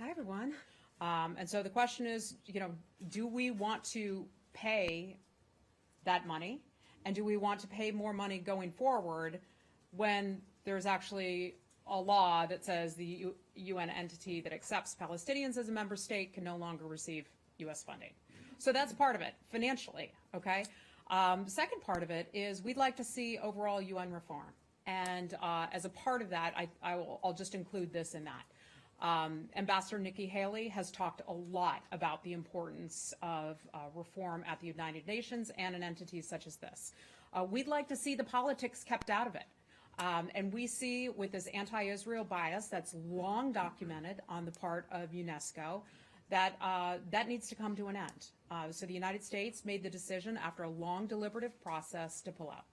Hi, everyone. And so the question is, do we want to pay that money? And do we want to pay more money going forward when there's actually a law that says the UN entity that accepts Palestinians as a member state can no longer receive U.S. funding? So that's part of it, financially, okay? The second part of it is we'd like to see overall UN reform. And as a part of that, I'll just include this in that. Ambassador Nikki Haley has talked a lot about the importance of reform at the United Nations and in entities such as this. We'd like to see the politics kept out of it. And we see with this anti-Israel bias that's long documented on the part of UNESCO that that needs to come to an end. So the United States made the decision after a long deliberative process to pull out.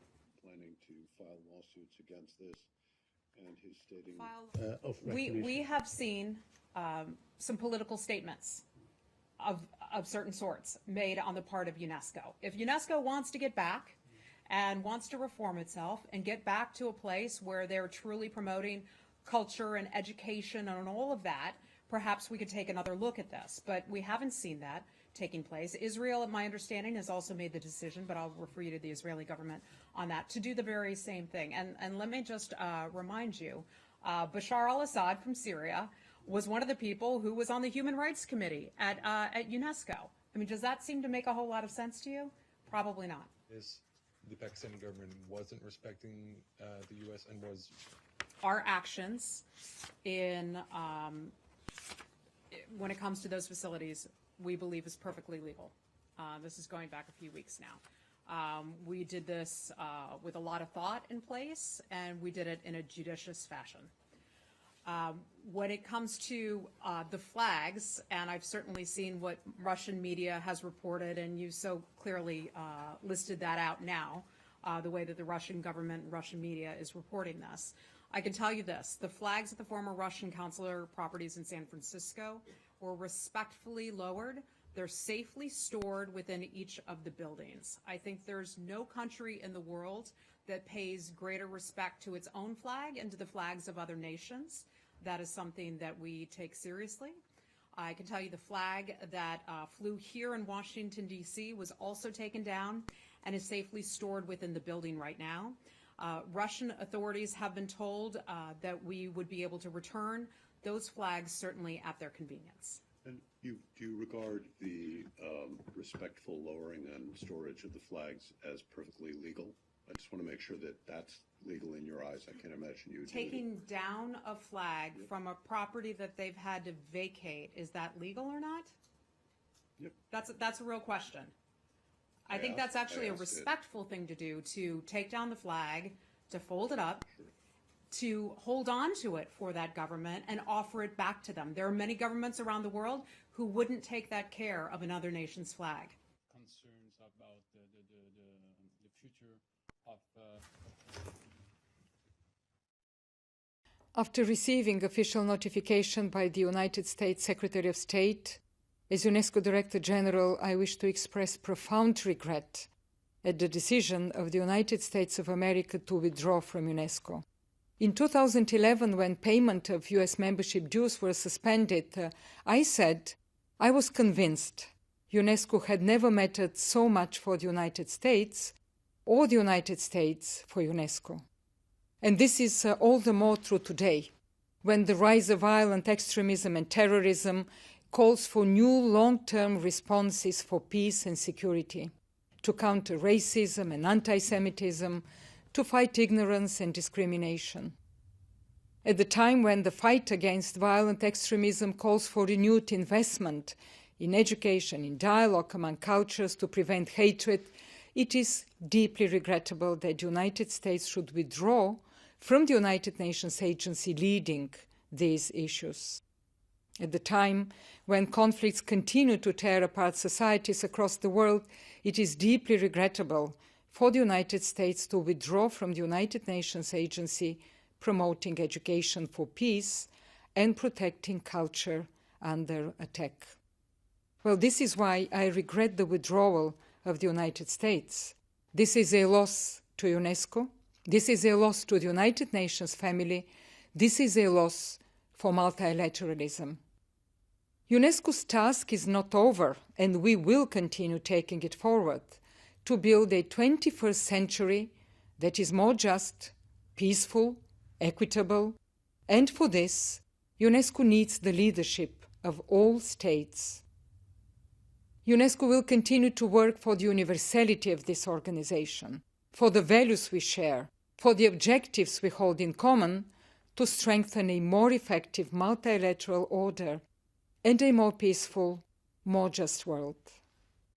Planning to file lawsuits against this, and he's stating we have seen some political statements of certain sorts made on the part of UNESCO. If UNESCO wants to get back and wants to reform itself and get back to a place where they're truly promoting culture and education and all of that, perhaps we could take another look at this. But we haven't seen that taking place. Israel, my understanding, has also made the decision, but I'll refer you to the Israeli government on that, to do the very same thing. And let me just remind you, Bashar al-Assad from Syria was one of the people who was on the Human Rights Committee at UNESCO. I mean, does that seem to make a whole lot of sense to you? Probably not. Yes, the Pakistani government wasn't respecting the U.S. and was... Our actions in when it comes to those facilities, we believe is perfectly legal. This is going back a few weeks now. We did this with a lot of thought in place, and we did it in a judicious fashion. When it comes to the flags, and I've certainly seen what Russian media has reported, and you so clearly listed that out now, the way that the Russian government and Russian media is reporting this. I can tell you this, the flags at the former Russian consular properties in San Francisco were respectfully lowered. They're safely stored within each of the buildings. I think there's no country in the world that pays greater respect to its own flag and to the flags of other nations. That is something that we take seriously. I can tell you the flag that flew here in Washington, D.C. was also taken down and is safely stored within the building right now. Russian authorities have been told that we would be able to return those flags certainly at their convenience. And do you regard the respectful lowering and storage of the flags as perfectly legal? I just want to make sure that that's legal in your eyes. I can't imagine you taking down a flag from a property that they've had to vacate. Is that legal or not? Yep. That's a real question. I think that's actually a respectful thing to do, to take down the flag, to fold it up, to hold on to it for that government and offer it back to them. There are many governments around the world who wouldn't take that care of another nation's flag. Concerns about the future of... After receiving official notification by the United States Secretary of State, as UNESCO Director General, I wish to express profound regret at the decision of the United States of America to withdraw from UNESCO. In 2011, when payment of US membership dues were suspended, I said I was convinced UNESCO had never mattered so much for the United States or the United States for UNESCO. And this is all the more true today, when the rise of violent extremism and terrorism calls for new long-term responses for peace and security, to counter racism and anti-Semitism, to fight ignorance and discrimination. At the time when the fight against violent extremism calls for renewed investment in education, in dialogue among cultures to prevent hatred, it is deeply regrettable that the United States should withdraw from the United Nations agency leading these issues. At the time when conflicts continue to tear apart societies across the world, it is deeply regrettable for the United States to withdraw from the United Nations agency promoting education for peace and protecting culture under attack. Well, this is why I regret the withdrawal of the United States. This is a loss to UNESCO. This is a loss to the United Nations family. This is a loss for multilateralism. UNESCO's task is not over, and we will continue taking it forward to build a 21st century that is more just, peaceful, equitable, and for this, UNESCO needs the leadership of all states. UNESCO will continue to work for the universality of this organization, for the values we share, for the objectives we hold in common, to strengthen a more effective multilateral order and a more peaceful, more just world.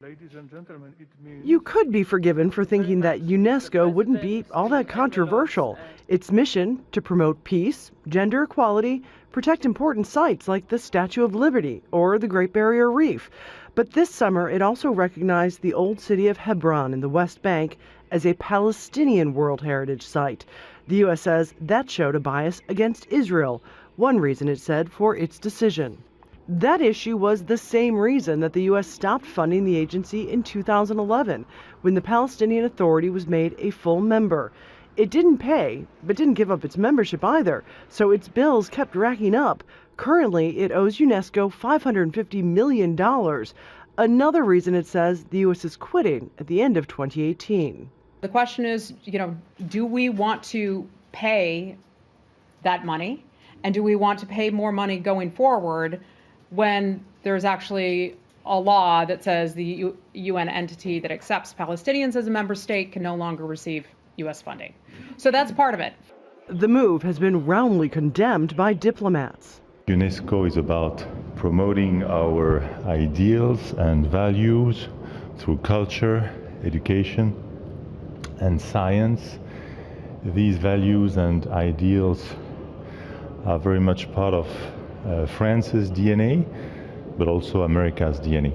Ladies and gentlemen, it means You could be forgiven for thinking that UNESCO wouldn't be all that controversial. Its mission to promote peace, gender equality, protect important sites like the Statue of Liberty or the Great Barrier Reef. But this summer, it also recognized the old city of Hebron in the West Bank as a Palestinian World Heritage Site. The U.S. says that showed a bias against Israel, one reason it said for its decision. That issue was the same reason that the U.S. stopped funding the agency in 2011, when the Palestinian Authority was made a full member. It didn't pay, but didn't give up its membership either, so its bills kept racking up. Currently, it owes UNESCO $550 million, another reason it says the U.S. is quitting at the end of 2018. The question is, do we want to pay that money? And do we want to pay more money going forward when there's actually a law that says the UN entity that accepts Palestinians as a member state can no longer receive U.S. funding? So that's part of it. The move has been roundly condemned by diplomats. UNESCO is about promoting our ideals and values through culture, education, and science. These values and ideals are very much part of France's DNA, but also America's DNA.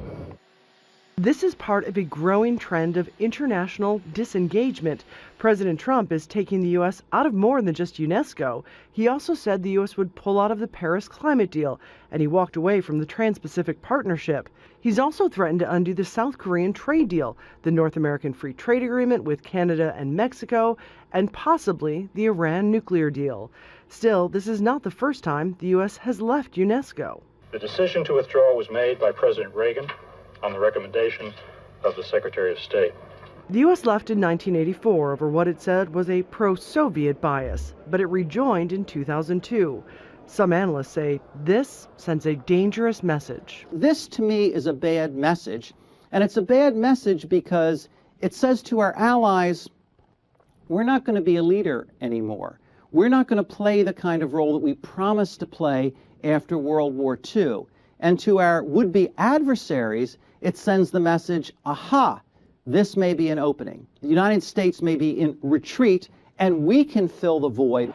This is part of a growing trend of international disengagement. President Trump is taking the U.S. out of more than just UNESCO. He also said the U.S. would pull out of the Paris climate deal, and he walked away from the Trans-Pacific Partnership. He's also threatened to undo the South Korean trade deal, the North American Free Trade Agreement with Canada and Mexico, and possibly the Iran nuclear deal. Still, this is not the first time the U.S. has left UNESCO. The decision to withdraw was made by President Reagan on the recommendation of the Secretary of State. The U.S. left in 1984 over what it said was a pro-Soviet bias, but it rejoined in 2002. Some analysts say this sends a dangerous message. This, to me, is a bad message. And it's a bad message because it says to our allies, we're not going to be a leader anymore. We're not going to play the kind of role that we promised to play after World War II. And to our would-be adversaries, it sends the message, aha, this may be an opening. The United States may be in retreat, and we can fill the void.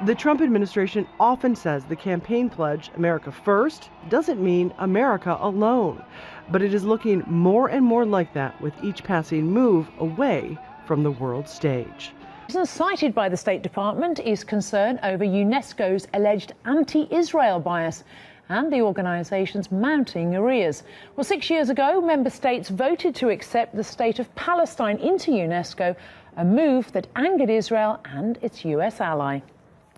The Trump administration often says the campaign pledge, America First, doesn't mean America alone. But it is looking more and more like that with each passing move away from the world stage. Cited by the State Department is concern over UNESCO's alleged anti-Israel bias and the organisation's mounting arrears. Well, 6 years ago, member states voted to accept the state of Palestine into UNESCO, a move that angered Israel and its US ally.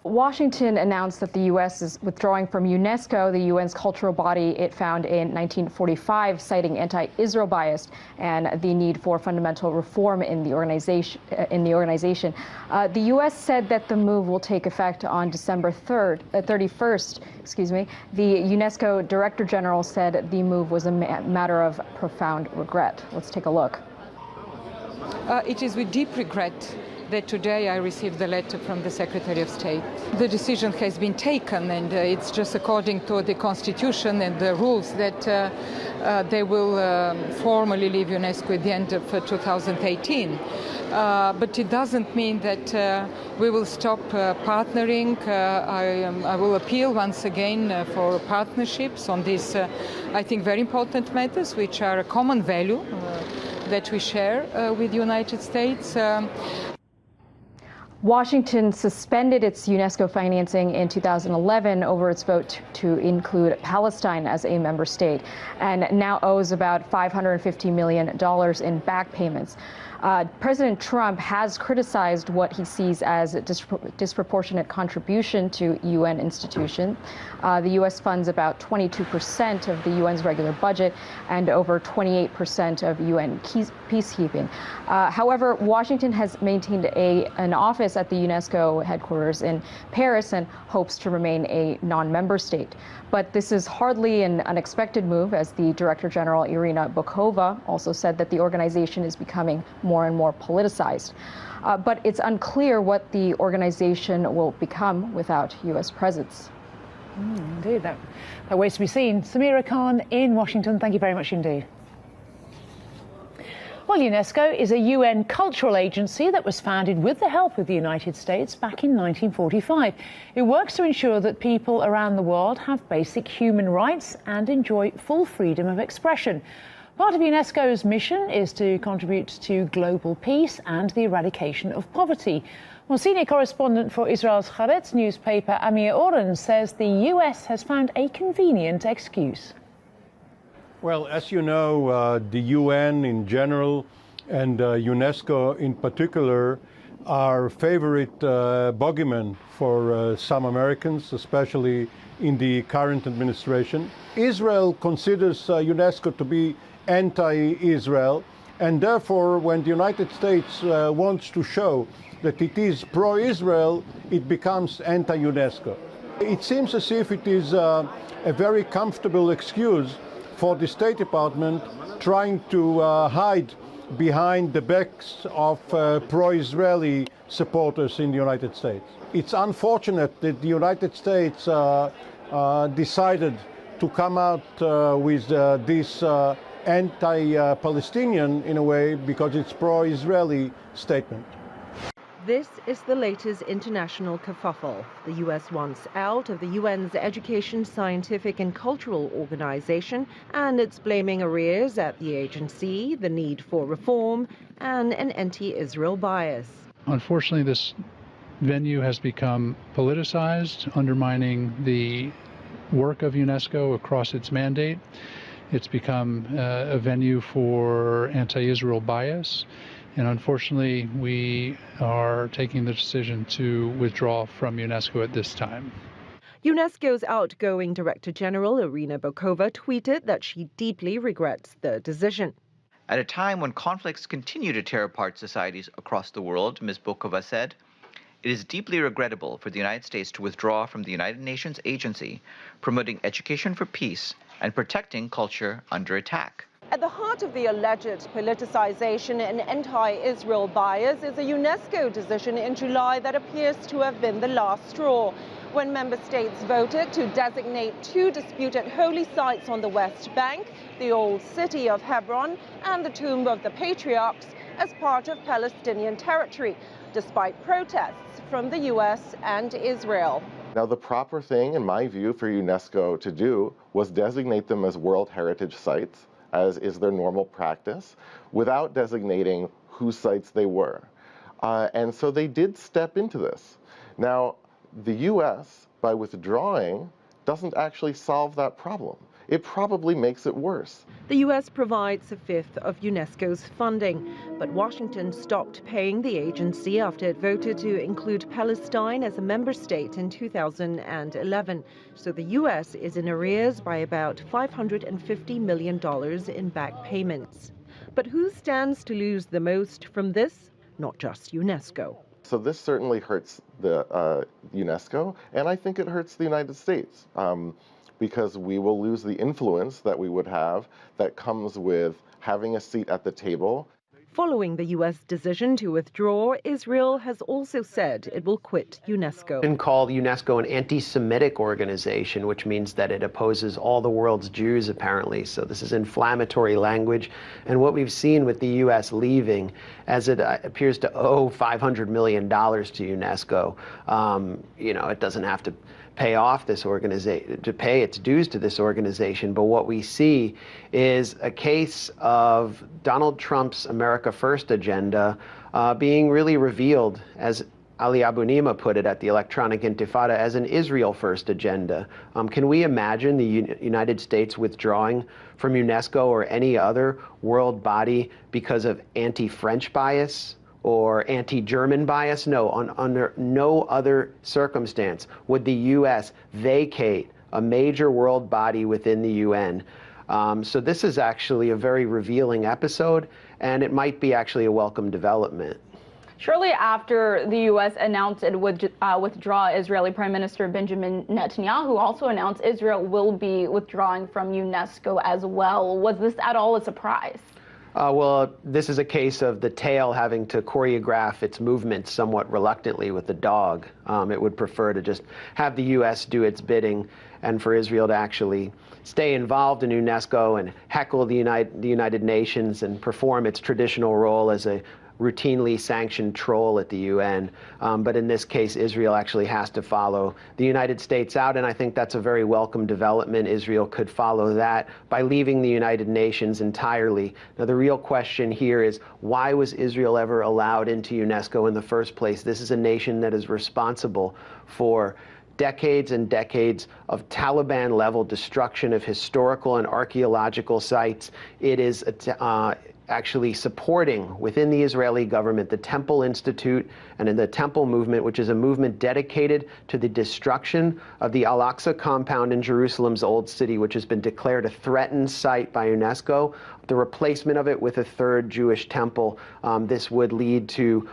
Washington announced that the U.S. is withdrawing from UNESCO, the UN's cultural body it found in 1945, citing anti-Israel bias and the need for fundamental reform in the organization. The U.S. said that the move will take effect on December 31st. The UNESCO Director General said the move was a matter of profound regret. Let's take a look. It is with deep regret that today I received the letter from the Secretary of State. The decision has been taken, and it's just according to the Constitution and the rules that they will formally leave UNESCO at the end of 2018. But it doesn't mean that we will stop partnering. I will appeal once again for partnerships on these, I think, very important matters, which are a common value that we share with the United States. Washington suspended its UNESCO financing in 2011 over its vote to include Palestine as a member state, and now owes about $550 million in back payments. President Trump has criticized what he sees as a disproportionate contribution to UN institutions. The U.S. funds about 22% of the UN's regular budget and over 28% of UN peacekeeping. However, Washington has maintained an office at the UNESCO headquarters in Paris and hopes to remain a non-member state. But this is hardly an unexpected move, as the Director General Irina Bokova also said that the organization is becoming more and more politicized. But it's unclear what the organization will become without U.S. presence. Indeed, that waits to be seen. Samira Khan in Washington, thank you very much indeed. Well, UNESCO is a UN cultural agency that was founded with the help of the United States back in 1945. It works to ensure that people around the world have basic human rights and enjoy full freedom of expression. Part of UNESCO's mission is to contribute to global peace and the eradication of poverty. Well, senior correspondent for Israel's Haaretz newspaper, Amir Oren, says the US has found a convenient excuse. Well, as you know, the UN in general and UNESCO in particular are favorite bogeymen for some Americans, especially in the current administration. Israel considers UNESCO to be anti-Israel, and therefore when the United States wants to show that it is pro-Israel, it becomes anti-UNESCO. It seems as if it is a very comfortable excuse for the State Department trying to hide behind the backs of pro-Israeli supporters in the United States. It's unfortunate that the United States decided to come out with this anti-Palestinian, in a way, because it's pro-Israeli statement. This is the latest international kerfuffle. The U.S. wants out of the UN's Education, Scientific and Cultural Organization, and it's blaming arrears at the agency, the need for reform, and an anti-Israel bias. Unfortunately, this venue has become politicized, undermining the work of UNESCO across its mandate. It's become a venue for anti-Israel bias. And unfortunately, we are taking the decision to withdraw from UNESCO at this time. UNESCO's outgoing Director General, Irina Bokova, tweeted that she deeply regrets the decision. At a time when conflicts continue to tear apart societies across the world, Ms. Bokova said, "It is deeply regrettable for the United States to withdraw from the United Nations agency promoting education for peace and protecting culture under attack." At the heart of the alleged politicization and anti-Israel bias is a UNESCO decision in July that appears to have been the last straw, when member states voted to designate two disputed holy sites on the West Bank, the old city of Hebron and the Tomb of the Patriarchs, as part of Palestinian territory, despite protests from the US and Israel. Now, the proper thing, in my view, for UNESCO to do was designate them as World Heritage Sites, as is their normal practice, without designating whose sites they were. And so they did step into this. Now, the US, by withdrawing, doesn't actually solve that problem. It probably makes it worse. The US provides a fifth of UNESCO's funding, but Washington stopped paying the agency after it voted to include Palestine as a member state in 2011. So the US is in arrears by about $550 million in back payments. But who stands to lose the most from this? Not just UNESCO. So this certainly hurts the UNESCO, and I think it hurts the United States. Because we will lose the influence that we would have that comes with having a seat at the table. Following the U.S. decision to withdraw, Israel has also said it will quit UNESCO. And call UNESCO an anti-Semitic organization, which means that it opposes all the world's Jews, apparently. So this is inflammatory language. And what we've seen with the U.S. leaving, as it appears to owe $500 million to UNESCO, it doesn't have to pay off this organization, to pay its dues to this organization. But what we see is a case of Donald Trump's America First agenda being really revealed as Ali Abunimah put it at the Electronic Intifada, as an Israel-first agenda. Can we imagine the United States withdrawing from UNESCO or any other world body because of anti-French bias or anti-German bias? No, under no other circumstance would the U.S. vacate a major world body within the UN. So this is actually a very revealing episode, and it might be actually a welcome development. Shortly after the U.S. announced it would withdraw, Israeli Prime Minister Benjamin Netanyahu also announced Israel will be withdrawing from UNESCO as well. Was this at all a surprise? Well, this is a case of the tail having to choreograph its movements somewhat reluctantly with the dog. It would prefer to just have the U.S. do its bidding and for Israel to actually stay involved in UNESCO and heckle the United Nations and perform its traditional role as a routinely sanctioned troll at the UN. But in this case, Israel actually has to follow the United States out, and I think that's a very welcome development. Israel could follow that by leaving the United Nations entirely. Now, the real question here is, why was Israel ever allowed into UNESCO in the first place? This is a nation that is responsible for decades and decades of Taliban-level destruction of historical and archaeological sites. It is actually supporting within the Israeli government the Temple Institute and in the Temple movement, which is a movement dedicated to the destruction of the Al-Aqsa compound in Jerusalem's Old City, which has been declared a threatened site by UNESCO. The replacement of it with a third Jewish temple, this would lead to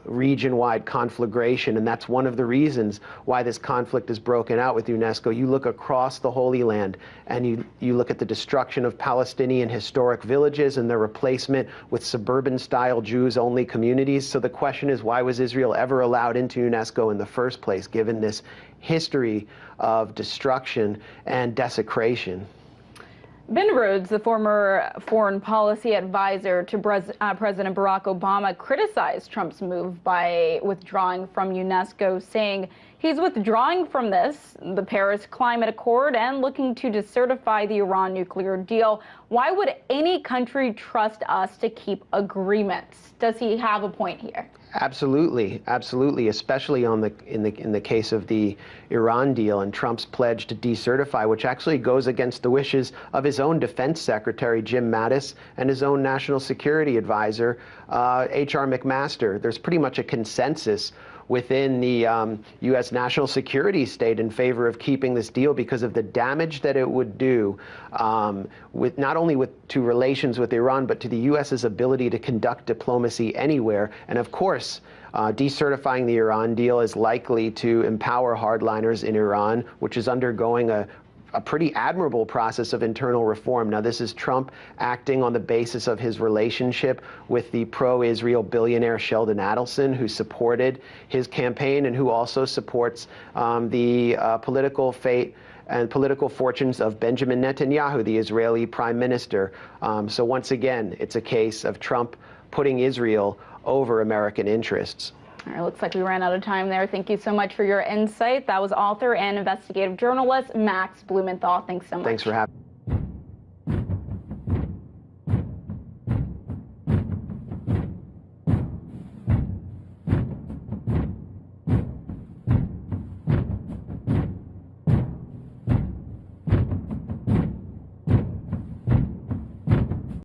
region-wide conflagration, and that's one of the reasons why this conflict is broken out with UNESCO. You look across the Holy Land, and you look at the destruction of Palestinian historic villages and their replacement with suburban-style Jews-only communities. So the question is, why was Israel ever allowed into UNESCO in the first place, given this history of destruction and desecration? Ben Rhodes, the former foreign policy advisor to President Barack Obama, criticized Trump's move by withdrawing from UNESCO, saying he's withdrawing from the Paris Climate Accord, and looking to decertify the Iran nuclear deal. Why would any country trust us to keep agreements? Does he have a point here? Absolutely, absolutely, especially in the case of the Iran deal and Trump's pledge to decertify, which actually goes against the wishes of his own defense secretary, Jim Mattis, and his own national security advisor, H.R. McMaster. There's pretty much a consensus within the U.S. national security state in favor of keeping this deal because of the damage that it would do with not only to relations with Iran, but to the U.S.'s ability to conduct diplomacy anywhere. And of course, decertifying the Iran deal is likely to empower hardliners in Iran, which is undergoing a pretty admirable process of internal reform. Now, this is Trump acting on the basis of his relationship with the pro-Israel billionaire Sheldon Adelson, who supported his campaign and who also supports the political fate and political fortunes of Benjamin Netanyahu, the Israeli prime minister. So once again, it's a case of Trump putting Israel over American interests. All right, looks like we ran out of time there. Thank you so much for your insight. That was author and investigative journalist Max Blumenthal. Thanks so much. Thanks for having me.